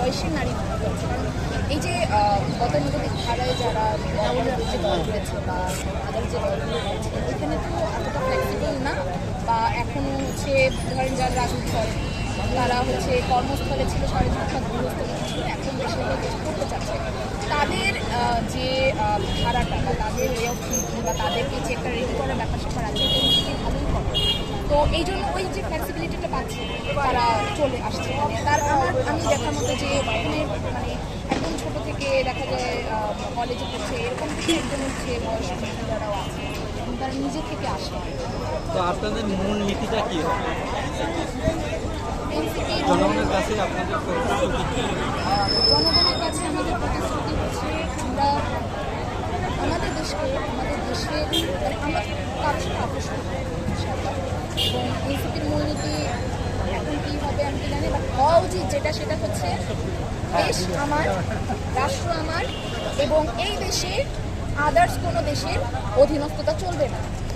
বয়সের নারী মনে করছে। কারণ এই যে গতানুগতিক ধারায় যারা যে দল রয়েছে বা আদার যে দলগুলো রয়েছে এখানে তো এতটা ফ্লেক্সিবল না, বা এখনও হচ্ছে ধরেন যারা রাজনীতি করেন তারা হচ্ছে কর্মস্থলে ছিল 6.5 গৃহস্থলে ছিল, এখন দেশে কিছু করতে চাচ্ছে। তাদের যে ধারাটা বা তাদের ওয়ে অফ থিঙ্কিং বা তাদেরকে যে একটা রেডি করার ব্যাপার স্যাপার আছে এটা নিজেকে ভালোই করে। তো এই জন্য ওই যে ফ্লেক্সিবিলিটিটা পাচ্ছে তারা চলে আসছে। তার আমি দেখার মতো যে এখানে মানে একদম ছোটো থেকে দেখা যায় কলেজে পড়ছে এরকম থেকে একদম হচ্ছে বয়স্ক মহিলারাও আছে এবং তারা নিজে থেকে আসে। তো আপনাদের মূল নীতিটা কি হবে? জনগণের কাছে আপনাদের জনগণের কাছে আমাদের প্রতিশ্রুতি হচ্ছে আমরা আমাদের দেশকে আমাদের দেশে মানে আমরা কারোর সাথে আকর্ষণ করবো ইনশাআল্লাহ। এবং এনসিপির মূলনীতি এখন কী হবে আমি তো জানি, বাট হওয়া উচিত যেটা সেটা হচ্ছে দেশ আমার, রাষ্ট্র আমার, এবং এই দেশে আদার্স কোনো দেশের অধীনস্থতা চলবে না।